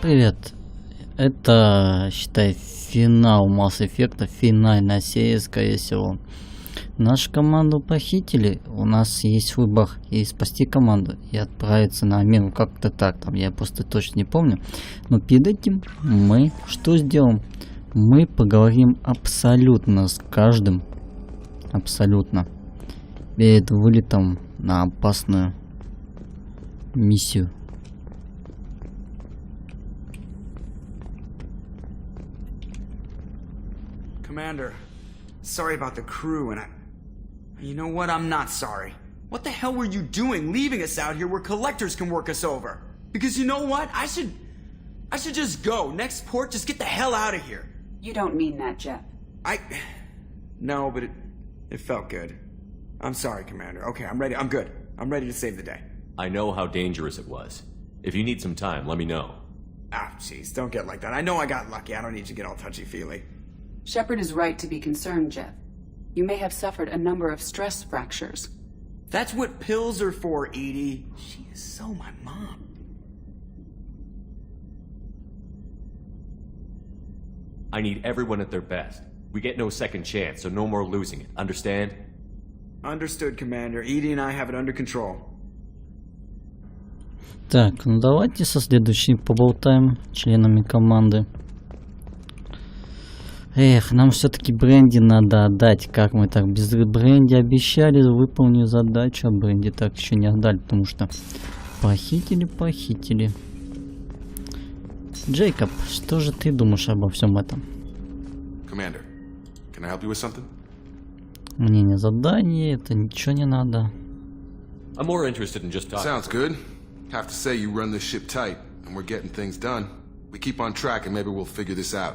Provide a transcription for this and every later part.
Привет. Это, считай, финал Mass Effect, финальная серия, скорее всего. Нашу команду похитили, у нас есть выбор и спасти команду, и отправиться на мину, как-то так, там, я просто точно не помню. Но перед этим мы что сделаем? Мы поговорим абсолютно с каждым, абсолютно, перед вылетом на опасную миссию. Commander, sorry about the crew, and you know what? I'm not sorry. What the hell were you doing leaving us out here where collectors can work us over? Because you know what? I should just go. Next port, just get the hell out of here. You don't mean that, Jeff. No, but it felt good. I'm sorry, Commander. Okay, I'm ready. I'm good. I'm ready to save the day. I know how dangerous it was. If you need some time, let me know. Ah, jeez, don't get like that. I know I got lucky. I don't need you to get all touchy-feely. Shepard is right to be concerned, Jeff. You may have suffered a number of stress fractures. That's what pills are for, Edie. She is so my mom. I need everyone at their best. We get no second chance, so no more losing it. Understand? Understood, Commander. Edie and I have it under control. Так, ну давайте со следующими поболтаем членами команды. Эх, нам все-таки бренди надо отдать. Как мы так без бренди обещали, выполню задачу, а бренди так еще не отдали, потому что похитили. Джейкоб, что же ты думаешь обо всем этом? Commander, can I help you with something? Мне не задание, это ничего не надо. I'm more interested in just talking. Sounds good. Have to say you run this ship tight, and we're getting things done. We keep on track and maybe we'll figure this out.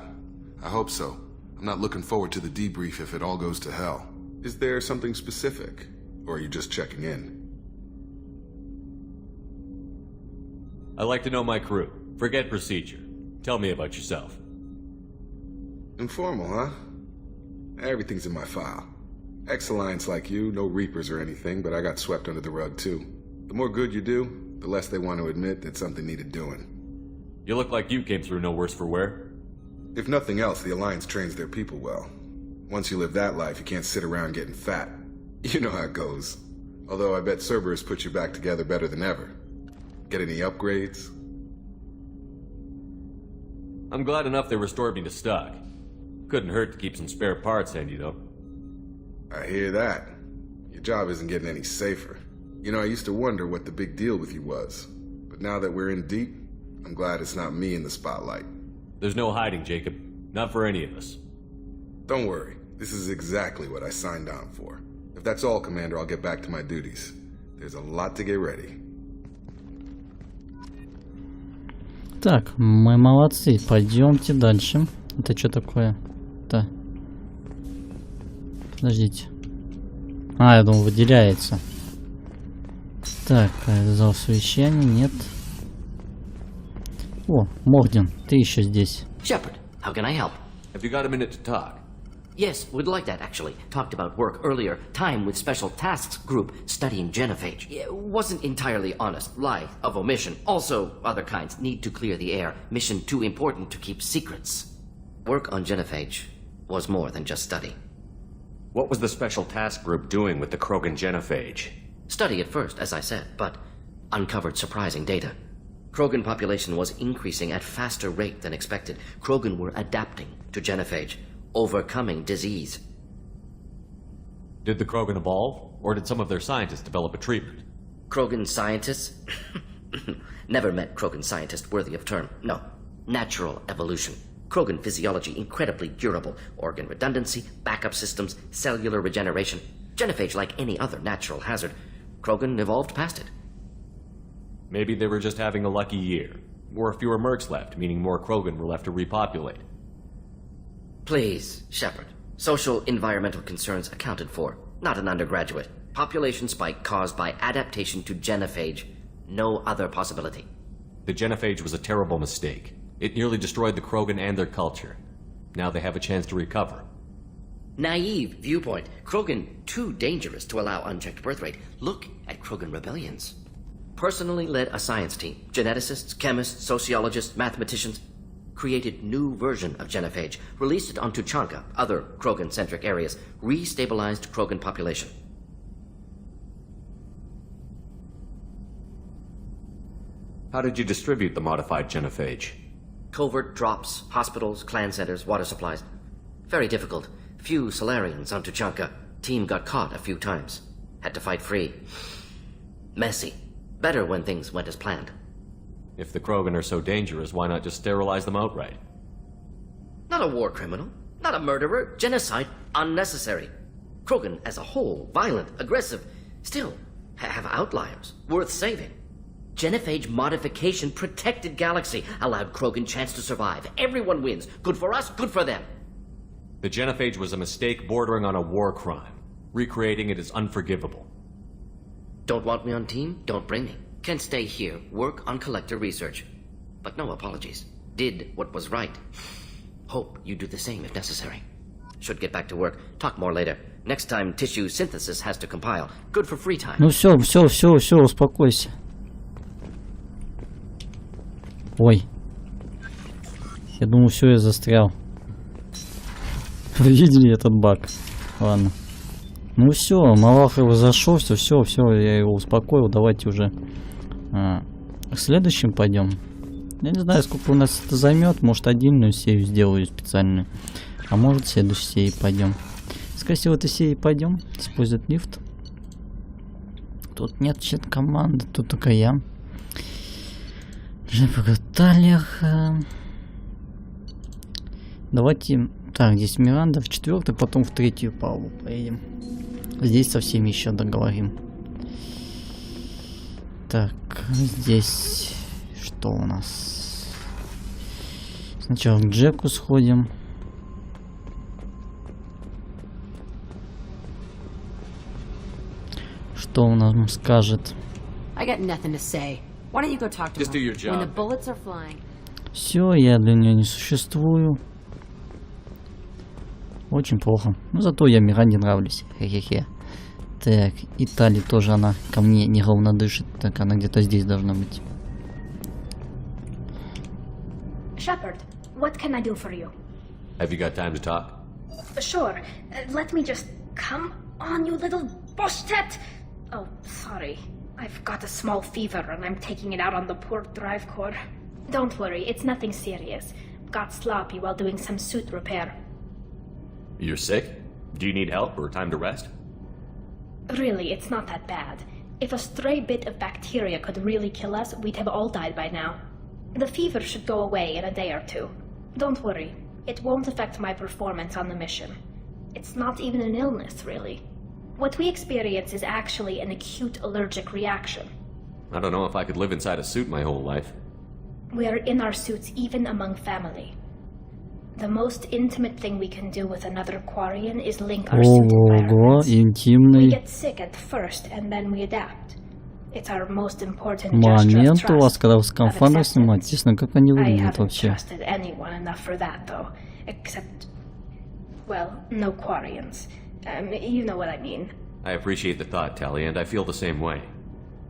I hope so. I'm not looking forward to the debrief if it all goes to hell. Is there something specific, or are you just checking in? I like to know my crew. Forget procedure. Tell me about yourself. Informal, huh? Everything's in my file. Ex-Alliance like you, no Reapers or anything, but I got swept under the rug too. The more good you do, the less they want to admit that something needed doing. You look like you came through no worse for wear. If nothing else, the Alliance trains their people well. Once you live that life, you can't sit around getting fat. You know how it goes. Although I bet Cerberus put you back together better than ever. Get any upgrades? I'm glad enough they restored me to stock. Couldn't hurt to keep some spare parts handy, though. I hear that. Your job isn't getting any safer. You know, I used to wonder what the big deal with you was. But now that we're in deep, I'm glad it's not me in the spotlight. There's no hiding, Jacob. Not for any of us. Don't worry. This is exactly what I signed on for. If that's all, Commander, I'll get back to my duties. There's a lot to get ready. Так, мы молодцы. Пойдемте дальше. Это что такое? Это... Подождите. А, я думал, выделяется. Так, зал совещания, нет. О, Морден, ты еще здесь. Shepard, how can I help? Have you got a minute to talk? Yes, would like that actually. Talked about work earlier. Time with Special Tasks Group studying genophage. Wasn't entirely honest. Lie of omission. Also, other kinds. Need to clear the air. Mission too important to keep secrets. Work on genophage was more than just study. What was the Special Task Group doing with the Krogan genophage? Study at first, as I said, but uncovered surprising data. Krogan population was increasing at faster rate than expected. Krogan were adapting to genophage, overcoming disease. Did the Krogan evolve, or did some of their scientists develop a treatment? Krogan scientists? Never met Krogan scientist worthy of term. No. Natural evolution. Krogan physiology incredibly durable. Organ redundancy, backup systems, cellular regeneration. Genophage like any other natural hazard. Krogan evolved past it. Maybe they were just having a lucky year. Or fewer mercs left, meaning more Krogan were left to repopulate. Please, Shepard. Social environmental concerns accounted for. Not an undergraduate. Population spike caused by adaptation to genophage. No other possibility. The genophage was a terrible mistake. It nearly destroyed the Krogan and their culture. Now they have a chance to recover. Naive viewpoint. Krogan too dangerous to allow unchecked birth rate. Look at Krogan rebellions. personally led a science team. Geneticists, chemists, sociologists, mathematicians. Created new version of genophage. Released it on Tuchanka, other Krogan-centric areas. Restabilized Krogan population. How did you distribute the modified genophage? Covert drops, hospitals, clan centers, water supplies. Very difficult. Few Solarians on Tuchanka. Team got caught a few times. Had to fight free. Messy. Better when things went as planned. If the Krogan are so dangerous, why not just sterilize them outright? Not a war criminal. Not a murderer. Genocide. Unnecessary. Krogan as a whole. Violent. Aggressive. Still, have outliers. Worth saving. Genophage modification protected galaxy. Allowed Krogan chance to survive. Everyone wins. Good for us, good for them. The genophage was a mistake bordering on a war crime. Recreating it is unforgivable. Don't want me on team? Don't bring me. Can stay here, work on collector research. But no apologies. Did what was right. Hope you do the same if necessary. Should get back to work. Talk more later. Next time tissue synthesis has to compile. Good for free time. Ну все, успокойся. Ой. Я думал, все, я застрял. Вы видели этот баг? Ладно. Ну все, Малах его зашел, все, я его успокоил. Давайте уже к следующим пойдем. Я не знаю, сколько у нас это займет. Может, отдельную серию сделаю специальную. А может, в следующей серии пойдем. Скорее всего, в этой серии пойдем. Использовать лифт. Тут нет чет команды, тут только я. Давайте. Так, здесь Миранда в 4-й, потом в 3-ю палубу поедем. Здесь со всеми еще договорим. Так, здесь что у нас? Сначала к Джеку сходим. Что он нам скажет? Все, я для нее не существую. Очень плохо. Но зато я Миранде нравлюсь. Хе-хе-хе. Так, и Тали тоже, она ко мне неровно дышит. Так, она где-то здесь должна быть. Shepard, what can I do for you? Have you got time to talk? Sure. Let me just... Come on, you little boshtet! Oh, sorry. I've got a small fever and I'm taking it out on the poor drive core. Don't worry, it's nothing serious. Got sloppy while doing some suit repair. You're sick? Do you need help or time to rest? Really, it's not that bad. If a stray bit of bacteria could really kill us, we'd have all died by now. The fever should go away in a day or two. Don't worry, it won't affect my performance on the mission. It's not even an illness, really. What we experience is actually an acute allergic reaction. I don't know if I could live inside a suit my whole life. We are in our suits even among family. The most intimate thing we can do with another Quarian is link our suit environments. We get sick at first and then we adapt. It's our most important момент у вас, когда вы скафандр снимаете, честно, как они выглядят вообще? I haven't trusted anyone enough for that, though. Except, well, no Quarians. You know what I mean. I appreciate the thought, Tali, and I feel the same way.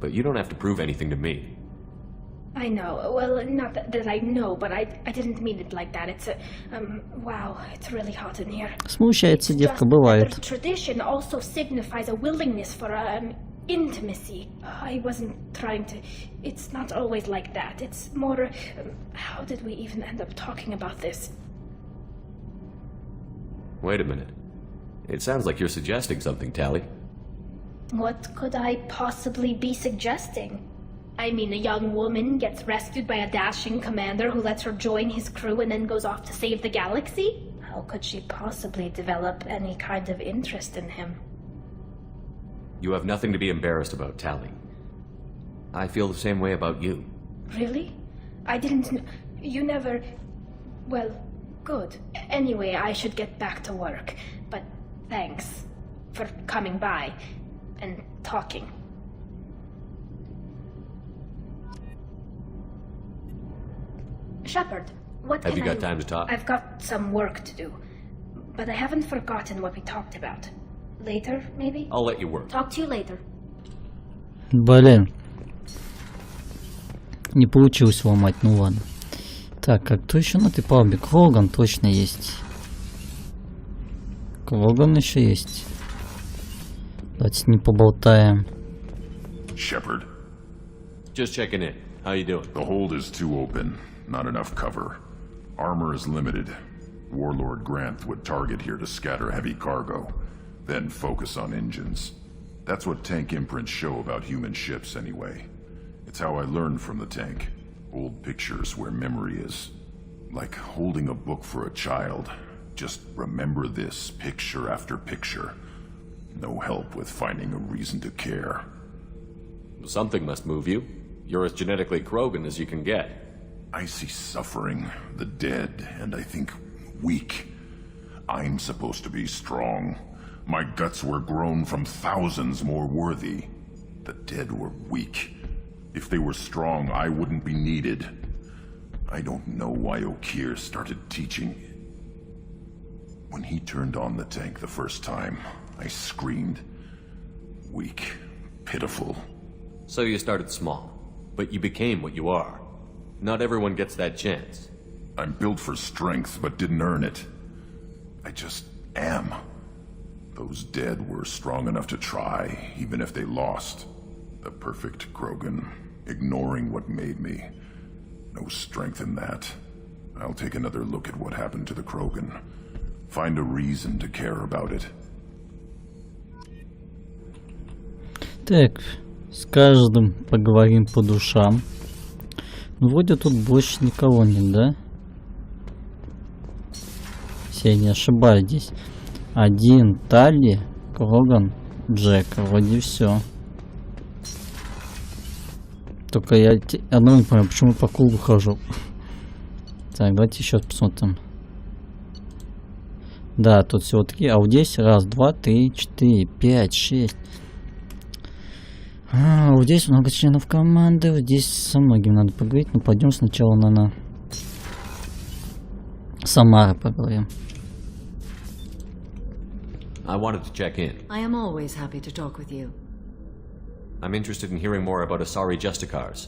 But you don't have to prove anything to me. I know. Well, not that I know, but I didn't mean it like that. It's a... wow, it's really hot in here. Смущается девка, бывает. Tradition also signifies a willingness for intimacy. I wasn't trying to... It's not always like that. It's more... how did we even end up talking about this? Wait a minute. It sounds like you're suggesting something, Tali. What could I possibly be suggesting? I mean, a young woman gets rescued by a dashing commander who lets her join his crew and then goes off to save the galaxy? How could she possibly develop any kind of interest in him? You have nothing to be embarrassed about, Tali. I feel the same way about you. Really? I didn't... You never... Well, good. Anyway, I should get back to work. But thanks for coming by and talking. Shepard, what can I do? Have you got time to talk? I've got some work to do. But I haven't forgotten what we talked about. Later, maybe? I'll let you work. Talk to you later. Блин. Не получилось ломать, ну ладно. Так, а кто еще на этой палубе? Кроган точно есть. Кроган еще есть. Давайте с ним поболтаем. Shepard, Just checking in. How you doing? the hold is too open. Not enough cover. Armor is limited. Warlord Granth would target here to scatter heavy cargo, then focus on engines. That's what tank imprints show about human ships anyway. It's how I learned from the tank. Old pictures where memory is. Like holding a book for a child. Just remember this, picture after picture. No help with finding a reason to care. Something must move you. You're as genetically Krogan as you can get. I see suffering, the dead, and I think weak. I'm supposed to be strong. My guts were grown from thousands more worthy. The dead were weak. If they were strong, I wouldn't be needed. I don't know why Okeer started teaching. When he turned on the tank the first time, I screamed. Weak, pitiful. So you started small, but you became what you are. Not everyone gets that chance. I'm built for strength, but didn't earn it. I just am. Those dead were strong enough to try, even if they lost. The perfect Krogan, ignoring what made me. No strength in that. I'll take another look at what happened to the Krogan. Find a reason to care about it. Так, с каждым поговорим по душам. Ну, вроде тут больше никого нет, да? Если я не ошибаюсь здесь. Один, Талли, Кроган, Джек. Вроде все. Только я одно не понимаю, почему по кругу хожу. Так, давайте еще посмотрим. Да, тут всего 3. А вот здесь раз, два, 3, 4, 5, 6. Вот здесь много членов команды. Вот здесь со многими надо поговорить. Но пойдем сначала на Самары поговорим. I wanted to check in. I am always happy to talk with you. I'm interested in hearing more about Asari Justicars.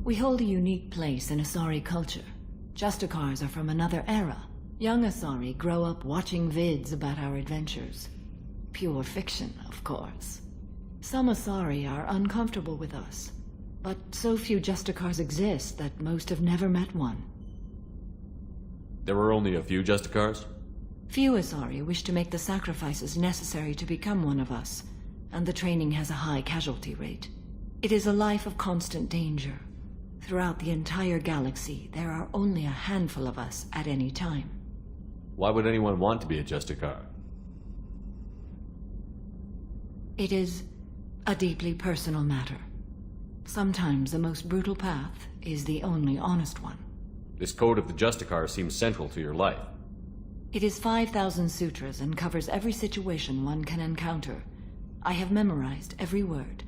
We hold a unique place in Asari culture. Justicars are from another era. Young Asari grow up watching vids about our adventures. Pure fiction, of course. Some Asari are uncomfortable with us, but so few Justicars exist that most have never met one. There were only a few Justicars? Few Asari wish to make the sacrifices necessary to become one of us, and the training has a high casualty rate. It is a life of constant danger. Throughout the entire galaxy, there are only a handful of us at any time. Why would anyone want to be a Justicar? It is a deeply personal matter. Sometimes the most brutal path is the only honest one. This code of the Justicar seems central to your life. It is 5,000 sutras and covers every situation one can encounter. I have memorized every word.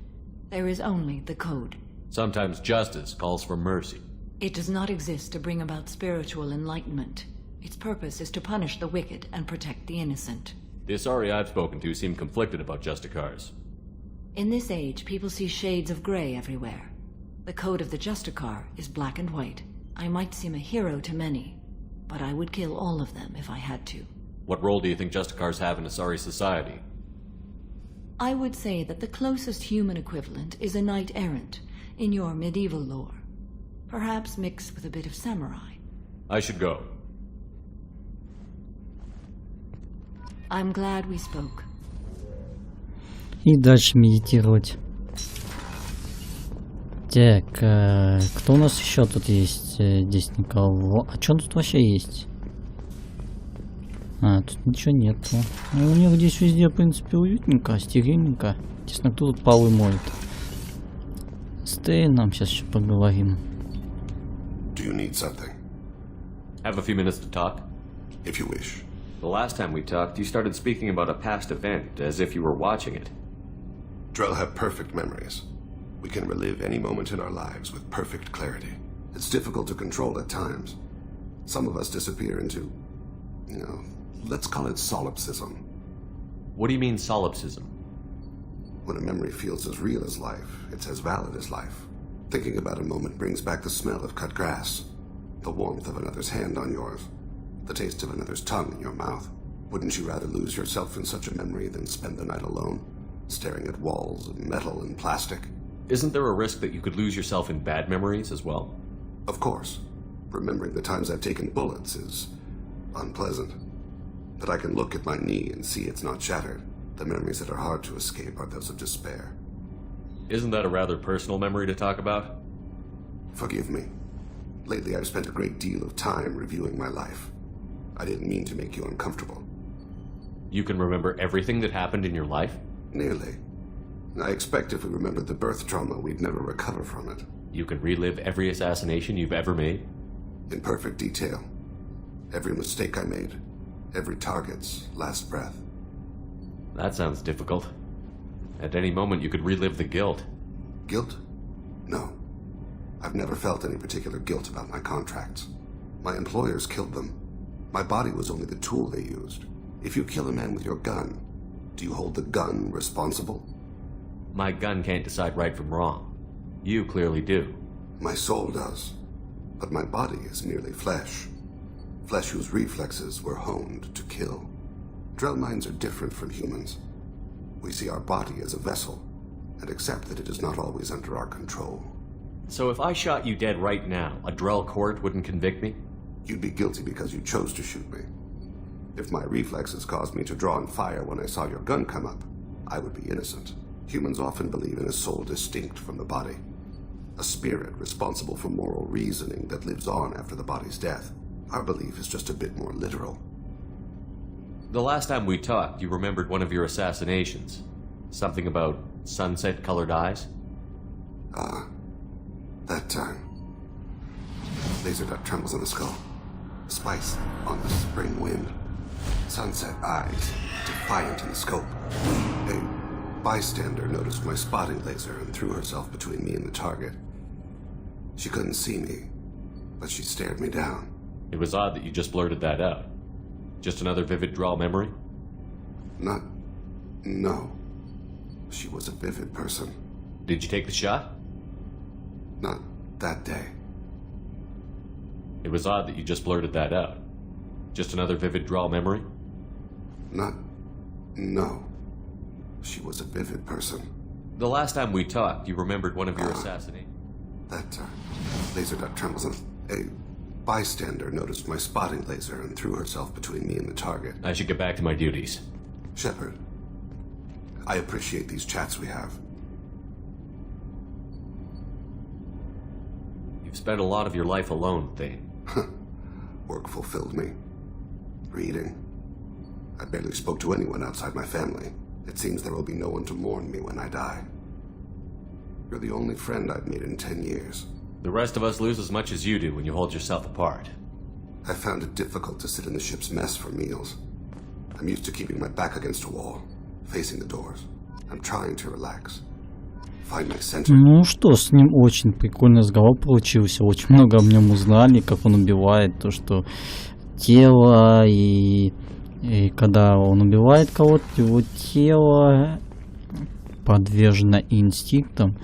There is only the code. Sometimes justice calls for mercy. It does not exist to bring about spiritual enlightenment. Its purpose is to punish the wicked and protect the innocent. The Asari I've spoken to seem conflicted about Justicars. In this age, people see shades of gray everywhere. The code of the Justicar is black and white. I might seem a hero to many, but I would kill all of them if I had to. What role do you think Justicars have in Asari society? I would say that the closest human equivalent is a knight-errant in your medieval lore. Perhaps mixed with a bit of samurai. I should go. I'm glad we spoke. И дальше медитировать. Так, кто у нас еще тут есть? Здесь никого. А что тут вообще есть? А, тут ничего нету. Ну, у них здесь везде, в принципе, уютненько, стерильненько. Интересно, кто тут полы моет? С Тейном сейчас еще поговорим. Do you need something? Have a few minutes to talk? If you wish. The last time we talked, you started speaking about a past event, as if you were watching it. Drell have perfect memories. We can relive any moment in our lives with perfect clarity. It's difficult to control at times. Some of us disappear into, let's call it solipsism. What do you mean, solipsism? When a memory feels as real as life, it's as valid as life. Thinking about a moment brings back the smell of cut grass, the warmth of another's hand on yours, the taste of another's tongue in your mouth. Wouldn't you rather lose yourself in such a memory than spend the night alone, staring at walls of metal and plastic? Isn't there a risk that you could lose yourself in bad memories as well? Of course. Remembering the times I've taken bullets is unpleasant. But I can look at my knee and see it's not shattered. The memories that are hard to escape are those of despair. Isn't that a rather personal memory to talk about? Forgive me. Lately I've spent a great deal of time reviewing my life. I didn't mean to make you uncomfortable. You can remember everything that happened in your life? Nearly. I expect if we remembered the birth trauma, we'd never recover from it. You can relive every assassination you've ever made? In perfect detail. Every mistake I made. Every target's last breath. That sounds difficult. At any moment you could relive the guilt. Guilt? No. I've never felt any particular guilt about my contracts. My employers killed them. My body was only the tool they used. If you kill a man with your gun, do you hold the gun responsible? My gun can't decide right from wrong. You clearly do. My soul does. But my body is merely flesh. Flesh whose reflexes were honed to kill. Drell minds are different from humans. We see our body as a vessel, and accept that it is not always under our control. So if I shot you dead right now, a Drell court wouldn't convict me? You'd be guilty because you chose to shoot me. If my reflexes caused me to draw and fire when I saw your gun come up, I would be innocent. Humans often believe in a soul distinct from the body. A spirit responsible for moral reasoning that lives on after the body's death. Our belief is just a bit more literal. The last time we talked, you remembered one of your assassinations. Something about sunset-colored eyes? That time. Laser dot trembles on the skull. Spice on the spring wind. Sunset eyes, defiant in the scope. A bystander noticed my spotting laser and threw herself between me and the target. She couldn't see me, but she stared me down. It was odd that you just blurted that out. Just another vivid Drell memory? No. She was a vivid person. Did you take the shot? Not that day. It was odd that you just blurted that out. Just another vivid Drell memory? No. She was a vivid person. The last time we talked, you remembered one of your assassinations. That laser dot trembles on. A bystander noticed my spotting laser and threw herself between me and the target. I should get back to my duties. Shepard, I appreciate these chats we have. You've spent a lot of your life alone, Thane. Work fulfilled me. Reading. I barely spoke to anyone outside my family. It seems there will be no one to mourn me when I die. You're the only friend I've made in 10 years. The rest of us lose as much as you do when you hold yourself apart. I found it difficult to sit in the ship's mess for meals. I'm used to keeping my back against a wall, facing the doors. I'm trying to relax. Find my center. Ну что, с ним очень прикольный разговор получился. Очень много о нем узнали, как он убивает, то что тело и когда он убивает кого-то, его тело подвержено инстинктам.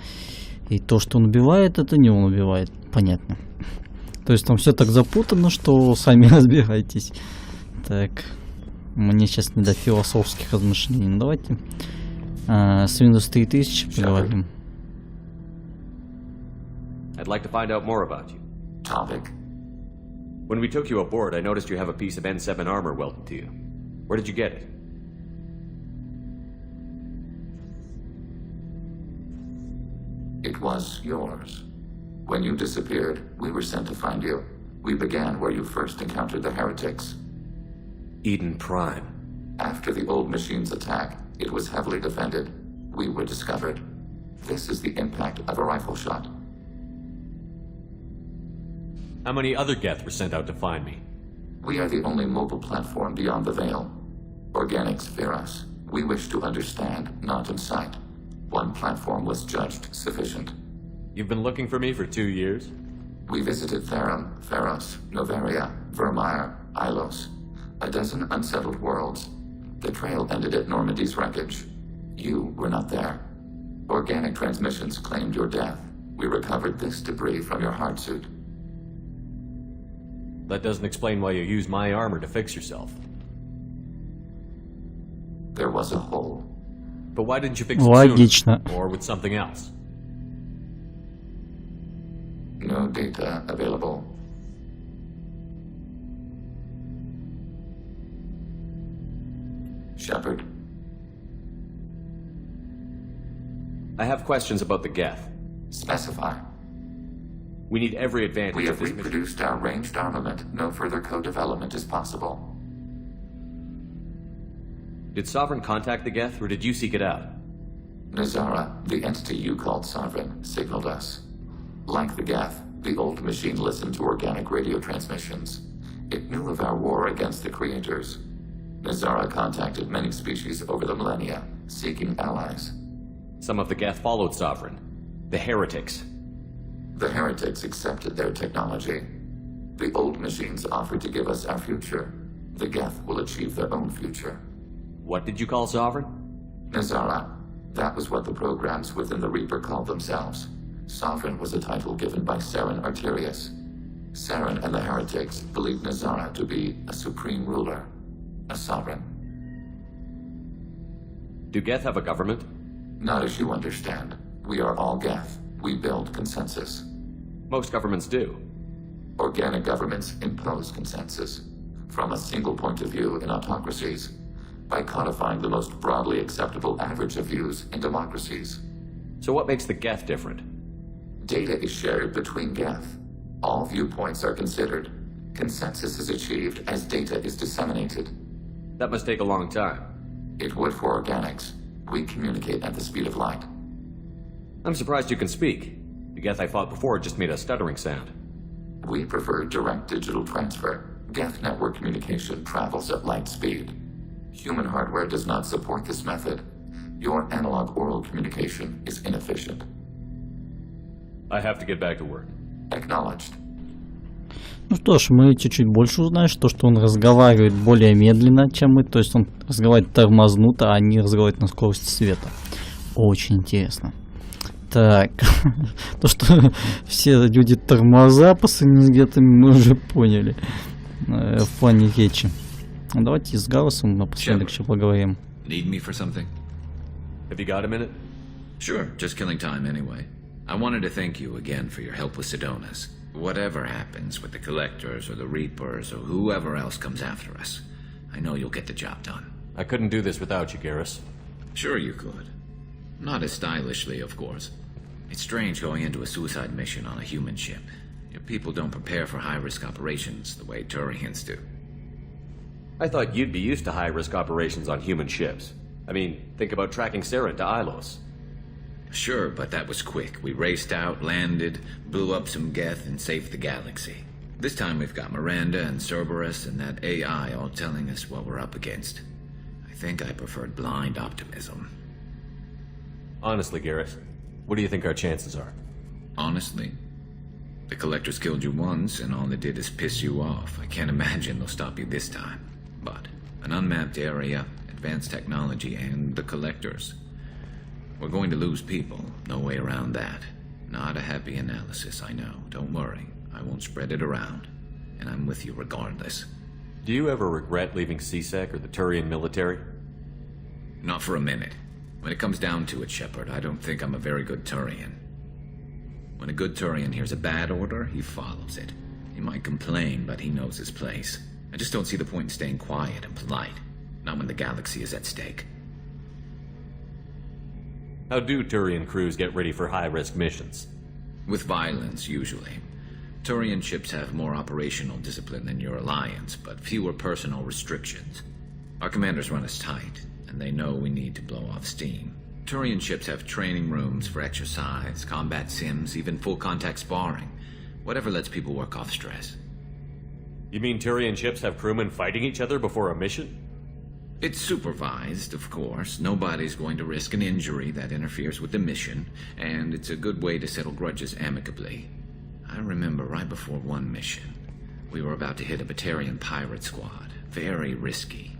И то, что он убивает, это не он убивает. Понятно. То есть там все так запутано, что сами разбирайтесь. Так. Мне сейчас не до философских размышлений. Ну, давайте с Windows 3000 поговорим. I'd like to find out more about you. Topic? When we took you aboard, I noticed you have a piece of N7 armor welded to you. Where did you get it? It was yours. When you disappeared, we were sent to find you. We began where you first encountered the heretics. Eden Prime. After the old machine's attack, it was heavily defended. We were discovered. This is the impact of a rifle shot. How many other Geth were sent out to find me? We are the only mobile platform beyond the Veil. Organics fear us. We wish to understand, not incite. One platform was judged sufficient. You've been looking for me for 2 years? We visited Therum, Pharos, Novaria, Vermeer, Ilos. A dozen unsettled worlds. The trail ended at Normandy's wreckage. You were not there. Organic transmissions claimed your death. We recovered this debris from your heart suit. That doesn't explain why you used my armor to fix yourself. There was a hole. But why didn't you fix it Логично. sooner? Or with something else? No data available. Shepard, I have questions about the Geth. specify. We need every advantage We of have this mission. reproduced our ranged armament. No further co-development is possible. Did Sovereign contact the Geth, or did you seek it out? Nazara, the entity you called Sovereign, signaled us. Like the Geth, the old machine listened to organic radio transmissions. It knew of our war against the creators. Nazara contacted many species over the millennia, seeking allies. Some of the Geth followed Sovereign. The heretics. The heretics accepted their technology. The old machines offered to give us our future. The Geth will achieve their own future. What did you call Sovereign? Nazara. That was what the programs within the Reaper called themselves. Sovereign was a title given by Saren Arterius. Saren and the heretics believed Nazara to be a supreme ruler, a sovereign. Do Geth have a government? Not as you understand. We are all Geth. We build consensus. Most governments do. Organic governments impose consensus. From a single point of view in autocracies, by codifying the most broadly acceptable average of views in democracies. So what makes the Geth different? Data is shared between Geth. All viewpoints are considered. Consensus is achieved as data is disseminated. That must take a long time. It would for organics. We communicate at the speed of light. I'm surprised you can speak. The Geth I fought before just made a stuttering sound. We prefer direct digital transfer. Geth network communication travels at light speed. Human hardware does not support this method. Your analog oral communication is inefficient. I have to get back to work. Acknowledged. Ну что ж, мы чуть-чуть больше узнаем, что он разговаривает более медленно, чем мы. То есть он разговаривает тормознуто, а не разговаривает на скорости света. Очень интересно. Так, то, что все люди тормоза по сравнению с Гетами, мы уже поняли в плане речи. Ну, давайте с Галласом напоследок еще поговорим. Need me for something? Have you got a minute? Sure, just killing time anyway. I wanted to thank you again for your help with Sidonis. Whatever happens with the Collectors or the Reapers or whoever else comes after us, I know you'll get the job done. I couldn't do this without you, Garrus. Sure you could. Not as stylishly, of course. It's strange going into a suicide mission on a human ship. Your people don't prepare for high-risk operations the way Turians do. I thought you'd be used to high-risk operations on human ships. I mean, think about tracking Saren to Ilos. Sure, but that was quick. We raced out, landed, blew up some Geth, and saved the galaxy. This time we've got Miranda and Cerberus and that AI all telling us what we're up against. I think I preferred blind optimism. Honestly, Garrus, what do you think our chances are? Honestly? The Collectors killed you once, and all they did is piss you off. I can't imagine they'll stop you this time. But an unmapped area, advanced technology, and the Collectors. We're going to lose people, no way around that. Not a happy analysis, I know. Don't worry, I won't spread it around. And I'm with you regardless. Do you ever regret leaving CSEC or the Turian military? Not for a minute. When it comes down to it, Shepard, I don't think I'm a very good Turian. When a good Turian hears a bad order, he follows it. He might complain, but he knows his place. I just don't see the point in staying quiet and polite. Not when the galaxy is at stake. How do Turian crews get ready for high-risk missions? With violence, usually. Turian ships have more operational discipline than your alliance, but fewer personal restrictions. Our commanders run us tight, and they know we need to blow off steam. Turian ships have training rooms for exercise, combat sims, even full-contact sparring. Whatever lets people work off stress. You mean Turian ships have crewmen fighting each other before a mission? It's supervised, of course. Nobody's going to risk an injury that interferes with the mission, and it's a good way to settle grudges amicably. I remember right before one mission, we were about to hit a Batarian pirate squad. Very risky.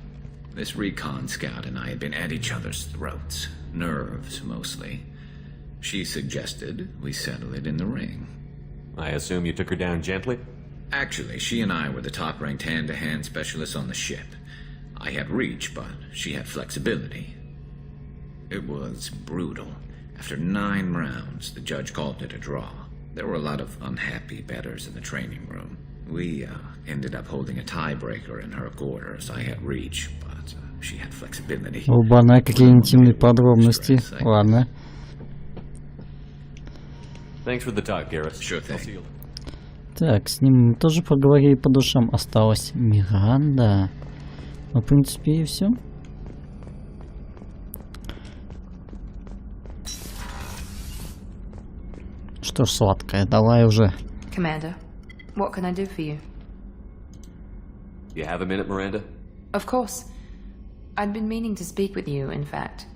This recon scout and I had been at each other's throats. Nerves, mostly. She suggested we settle it in the ring. I assume you took her down gently? Actually, she and I were the top-ranked hand-to-hand specialists on the ship. I had reach, but she had flexibility. It was brutal. After 9 rounds, the judge called it a draw. There were a lot of unhappy bettors in the training room. We ended up holding a tiebreaker in her quarters. I had reach, but she had flexibility. Оба-на, какие интимные подробности. Ладно. Thanks for the talk, Garrus. Sure thing. I'll see you. Так, с ним мы тоже поговорили по душам. Осталась Миранда. Ну, в принципе, и все. Что ж, сладкая, давай уже. Commander, what can I do for you? You have a minute, Miranda? Of course. I'd been meaning to speak with you, in fact.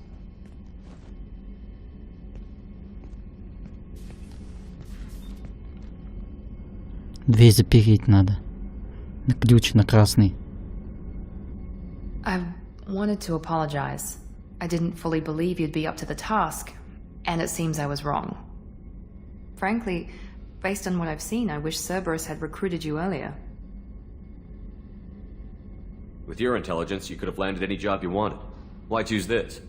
Дверь запереть надо. На ключ, на красный. I wanted to apologize. I didn't fully believe you'd be up to the task, and it seems I was wrong. Frankly, based on what I've seen, I wish Cerberus had recruited you earlier. With your intelligence, you could have landed any job you wanted. Why choose this?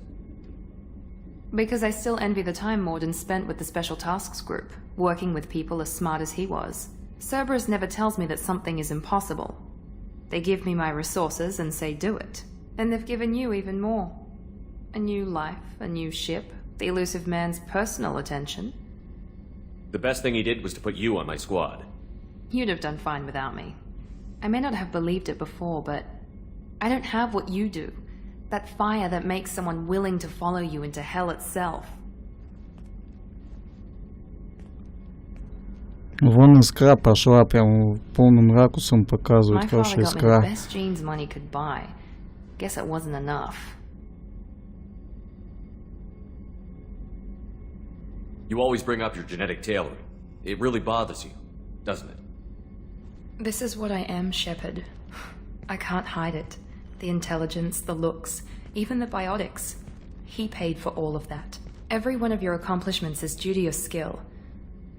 Because I still envy the time Morden spent with the Special Tasks Group, working with people as smart as he was. Cerberus never tells me that something is impossible. They give me my resources and say do it. And they've given you even more. A new life, a new ship, the elusive man's personal attention. The best thing he did was to put you on my squad. You'd have done fine without me. I may not have believed it before, but I don't have what you do. That fire that makes someone willing to follow you into hell itself. Вон искра пошла, прям полным ракурсом My показывает, father хорошая got me the искра. best jeans money could buy. Guess it wasn't enough. You always bring up your genetic tailoring. It really bothers you, doesn't it? This is what I am, Shepard. I can't hide it. The intelligence, the looks, even the biotics. He paid for all of that. Every one of your accomplishments is due to your skill.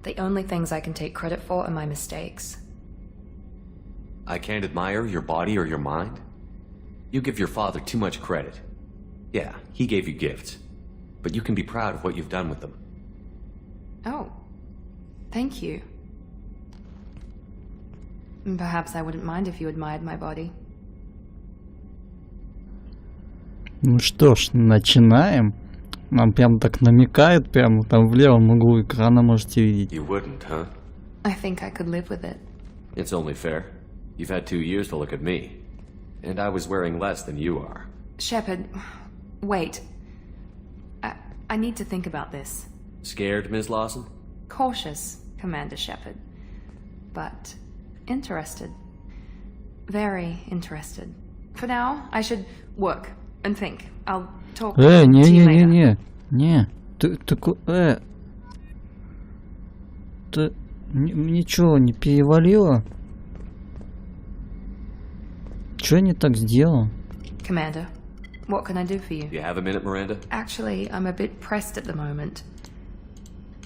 The only things I can take credit for are my mistakes. I can't admire your body or your mind? You give your father too much credit. Yeah, he gave you gifts. But you can be proud of what you've done with them. Oh, thank you. Perhaps I wouldn't mind if you admired my body. Ну что ж, начинаем. Нам прям так намекает, прямо там в левом углу экрана можете видеть. You wouldn't, huh? I think I could live with it. It's only fair. You've had 2 years to look at me. And I was wearing less than you are. Shepard, wait. I need to think about this. Scared, Ms. Lawson? Cautious, Commander Shepard. But interested. Very interested. For now, I should work and think. I'll talk to you later. Не. Ты, ты ничего не перевалило? Что я не так сделал? Commander, what can I do for you? You have a minute, Miranda? Actually, I'm a bit pressed at the moment.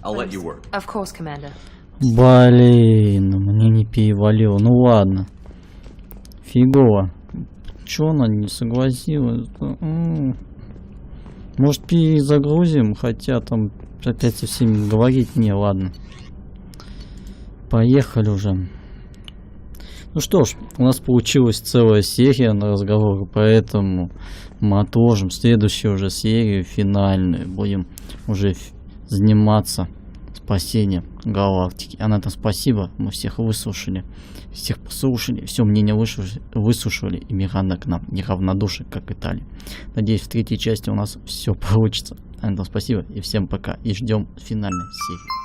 I'll let you work. Of course, Commander. Блин, мне не перевалило. Ну ладно. Фигово. Чё она не согласилась? Может, перезагрузим? Хотя там опять со всеми говорить. Не, ладно. Поехали уже. Ну что ж, у нас получилась целая серия на разговоры, поэтому мы отложим следующую уже серию, финальную. Будем уже заниматься спасением галактики. А на этом спасибо. Мы всех выслушали. Всех послушали. Все мнение выслушали. И Миранда к нам неравнодушен, как Италия. Надеюсь, в 3-й части у нас все получится. А на этом спасибо. И всем пока. И ждем финальной серии.